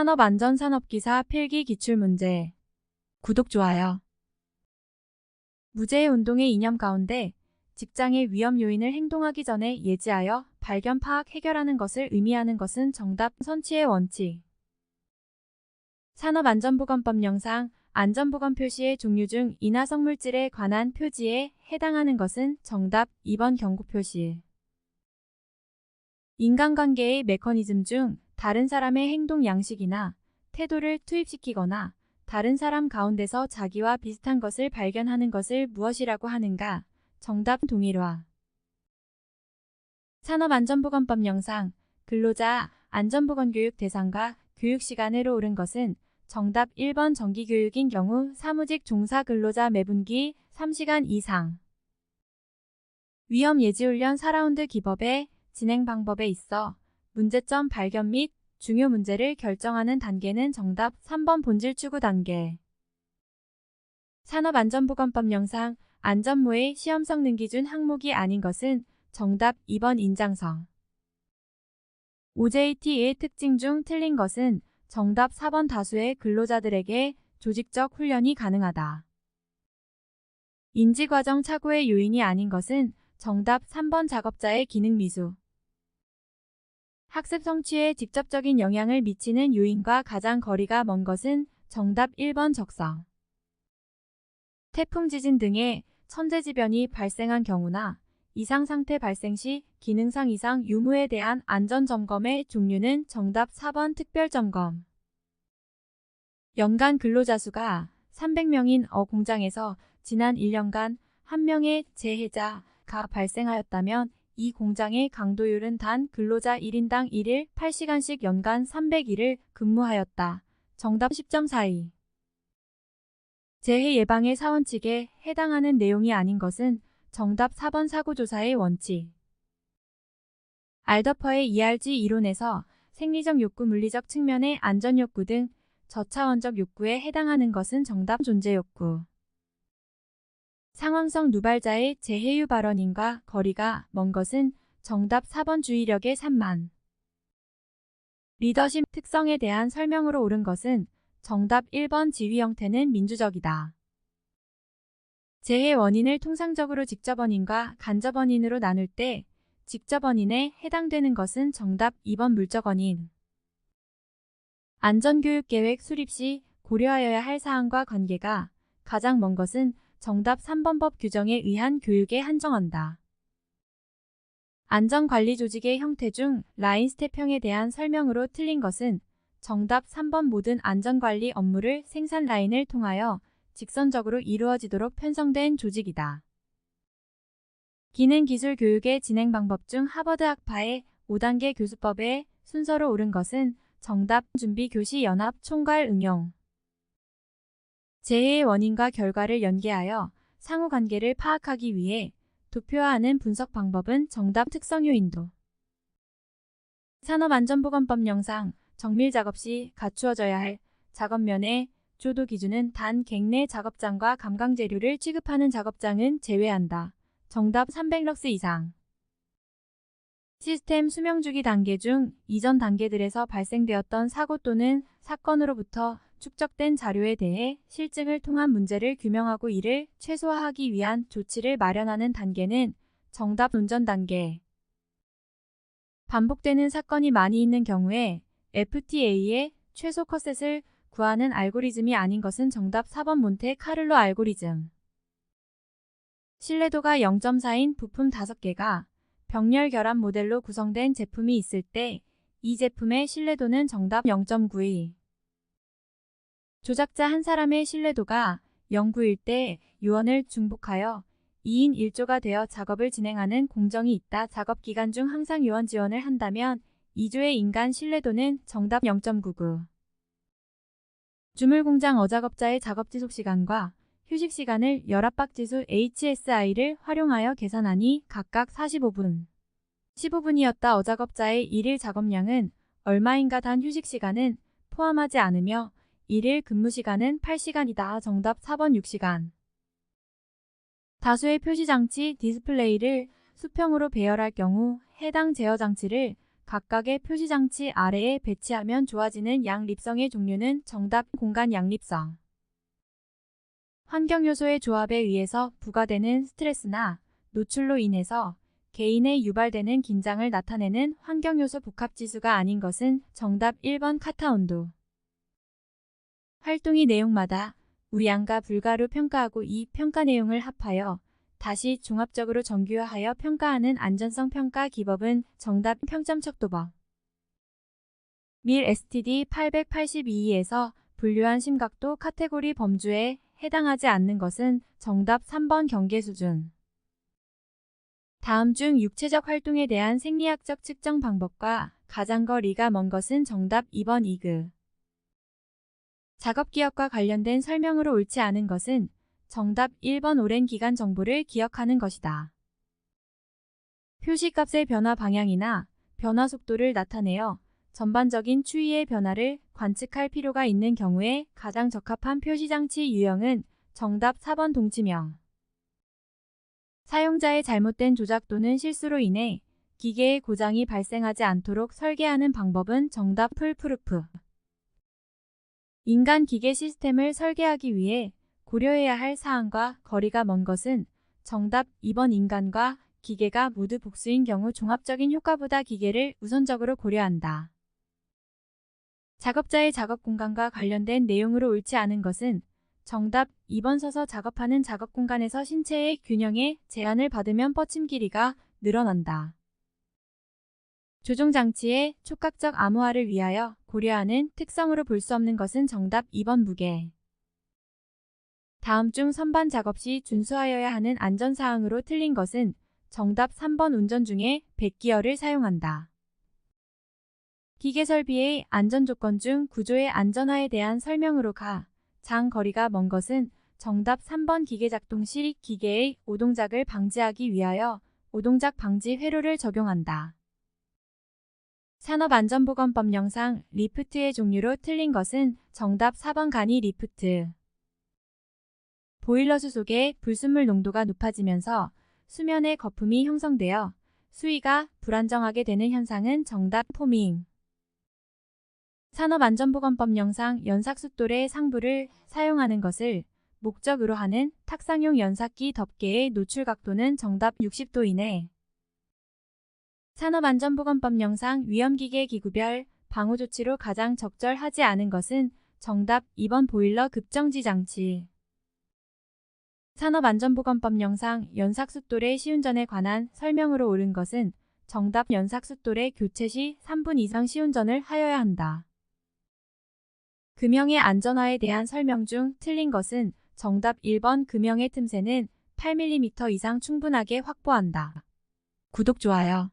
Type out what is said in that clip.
산업안전산업기사 필기 기출문제. 구독, 좋아요. 무제해 운동의 이념 가운데 직장의 위험 요인을 행동하기 전에 예지하여 발견, 파악, 해결하는 것을 의미하는 것은 정답. 선취의 원칙. 산업안전보건법 영상. 안전보건 표시의 종류 중 인화성물질에 관한 표지에 해당하는 것은 정답. 2번 경고표시. 인간관계의 메커니즘 중 다른 사람의 행동 양식이나 태도를 투입시키거나 다른 사람 가운데서 자기와 비슷한 것을 발견하는 것을 무엇이라고 하는가? 정답. 동일화. 산업안전보건법 영상. 근로자 안전보건교육 대상과 교육시간으로 옳은 것은 정답. 1번 정기교육인 경우 사무직 종사 근로자 매분기 3시간 이상. 위험 예지훈련 4라운드 기법의 진행 방법에 있어 문제점 발견 및 중요 문제를 결정하는 단계는 정답. 3번 본질 추구 단계. 산업안전보건법 영상. 안전모의 시험성 능기준 항목이 아닌 것은 정답. 2번 인장성. OJT의 특징 중 틀린 것은 정답. 4번 다수의 근로자들에게 조직적 훈련이 가능하다. 인지과정 착오의 요인이 아닌 것은 정답. 3번 작업자의 기능 미수. 학습 성취에 직접적인 영향을 미치는 요인과 가장 거리가 먼 것은 정답. 1번 적성. 태풍, 지진 등의 천재지변이 발생한 경우나 이상상태 발생 시 기능상 이상 유무에 대한 안전점검의 종류는 정답. 4번 특별점검. 연간 근로자 수가 300명인 공장에서 지난 1년간 1명의 재해자가 발생하였다면 이 공장의 강도율은 단 근로자 1인당 1일 8시간씩 연간 300일을 근무하였다. 정답. 10.42. 재해 예방의 사원칙에 해당하는 내용이 아닌 것은 정답. 4번 사고조사의 원칙. 알더퍼의 ERG 이론에서 생리적 욕구, 물리적 측면의 안전욕구 등 저차원적 욕구에 해당하는 것은 정답. 존재욕구. 상황성 누발자의 재해유 발언인과 거리가 먼 것은 정답. 4번 주의력의 산만. 리더십 특성에 대한 설명으로 옳은 것은 정답. 1번 지휘 형태는 민주적이다. 재해 원인을 통상적으로 직접 원인과 간접 원인으로 나눌 때 직접 원인에 해당되는 것은 정답. 2번 물적 원인. 안전교육계획 수립 시 고려하여야 할 사항과 관계가 가장 먼 것은 정답. 3번 법 규정에 의한 교육에 한정한다. 안전관리 조직의 형태 중 라인 스텝형에 대한 설명으로 틀린 것은 정답. 3번 모든 안전관리 업무를 생산 라인을 통하여 직선적으로 이루어지도록 편성된 조직이다. 기능기술 교육의 진행 방법 중 하버드 학파의 5단계 교수법의 순서로 옳은 것은 정답. 준비 교시 연합 총괄 응용. 재해의 원인과 결과를 연계하여 상호관계를 파악하기 위해 도표화하는 분석 방법은 정답. 특성 요인도. 산업안전보건법 영상. 정밀 작업 시 갖추어져야 할 작업면의 조도 기준은 단 객 내 작업장과 감강 재료를 취급하는 작업장은 제외한다. 정답. 300럭스 이상. 시스템 수명주기 단계 중 이전 단계들에서 발생되었던 사고 또는 사건으로부터 축적된 자료에 대해 실증을 통한 문제를 규명하고 이를 최소화하기 위한 조치를 마련하는 단계는 정답. 운전 단계. 반복되는 사건이 많이 있는 경우에 FTA의 최소 컷셋을 구하는 알고리즘이 아닌 것은 정답. 4번 몬테-카를로 알고리즘. 신뢰도가 0.4인 부품 5개가 병렬 결합 모델로 구성된 제품이 있을 때 이 제품의 신뢰도는 정답. 0.92. 조작자 한 사람의 신뢰도가 0.9일 때 요원을 중복하여 2인 1조가 되어 작업을 진행하는 공정이 있다. 작업 기간 중 항상 요원 지원을 한다면 2조의 인간 신뢰도는 정답. 0.99. 주물공장 어작업자의 작업 지속 시간과 휴식 시간을 열압박지수 HSI를 활용하여 계산하니 각각 45분, 15분이었다. 어작업자의 일일 작업량은 얼마인가? 단 휴식 시간은 포함하지 않으며 일일 근무 시간은 8시간이다. 정답. 4번 6시간. 다수의 표시장치 디스플레이를 수평으로 배열할 경우 해당 제어장치를 각각의 표시장치 아래에 배치하면 좋아지는 양립성의 종류는 정답 공간 양립성. 환경요소의 조합에 의해서 부과되는 스트레스나 노출로 인해서 개인에 유발되는 긴장을 나타내는 환경요소 복합지수가 아닌 것은 정답 1번 카타온도. 활동이 내용마다 우량과 불가로 평가하고 이 평가 내용을 합하여 다시 종합적으로 정규화하여 평가하는 안전성 평가 기법은 정답 평점 척도법. 밀 STD 882에서 분류한 심각도 카테고리 범주에 해당하지 않는 것은 정답 3번 경계 수준. 다음 중 육체적 활동에 대한 생리학적 측정 방법과 가장 거리가 먼 것은 정답 2번 이그. 작업 기억과 관련된 설명으로 옳지 않은 것은 정답 1번 오랜 기간 정보를 기억하는 것이다. 표시값의 변화 방향이나 변화 속도를 나타내어 전반적인 추이의 변화를 관측할 필요가 있는 경우에 가장 적합한 표시장치 유형은 정답 4번 동치명. 사용자의 잘못된 조작 또는 실수로 인해 기계의 고장이 발생하지 않도록 설계하는 방법은 정답 풀프루프. 인간 기계 시스템을 설계하기 위해 고려해야 할 사항과 거리가 먼 것은 정답 2번 인간과 기계가 모두 복수인 경우 종합적인 효과보다 기계를 우선적으로 고려한다. 작업자의 작업 공간과 관련된 내용으로 옳지 않은 것은 정답 2번 서서 작업하는 작업 공간에서 신체의 균형에 제한을 받으면 뻗침 길이가 늘어난다. 조종장치의 촉각적 암호화를 위하여 고려하는 특성으로 볼 수 없는 것은 정답 2번 무게. 다음 중 선반 작업 시 준수하여야 하는 안전사항으로 틀린 것은 정답 3번 운전 중에 백기어를 사용한다. 기계 설비의 안전조건 중 구조의 안전화에 대한 설명으로 가장 거리가 먼 것은 정답 3번 기계 작동 시 기계의 오동작을 방지하기 위하여 오동작 방지 회로를 적용한다. 산업안전보건법 영상 리프트의 종류로 틀린 것은 정답 4번 간이 리프트. 보일러수 속의 불순물 농도가 높아지면서 수면에 거품이 형성되어 수위가 불안정하게 되는 현상은 정답 포밍. 산업안전보건법 영상 연삭숫돌의 상부를 사용하는 것을 목적으로 하는 탁상용 연삭기 덮개의 노출 각도는 정답 60도 이내. 산업안전보건법 영상 위험기계 기구별 방호조치로 가장 적절하지 않은 것은 정답 2번 보일러 급정지 장치. 산업안전보건법 영상 연삭숫돌의 시운전에 관한 설명으로 옳은 것은 정답 연삭숫돌의 교체 시 3분 이상 시운전을 하여야 한다. 금형의 안전화에 대한 설명 중 틀린 것은 정답 1번 금형의 틈새는 8mm 이상 충분하게 확보한다. 구독, 좋아요.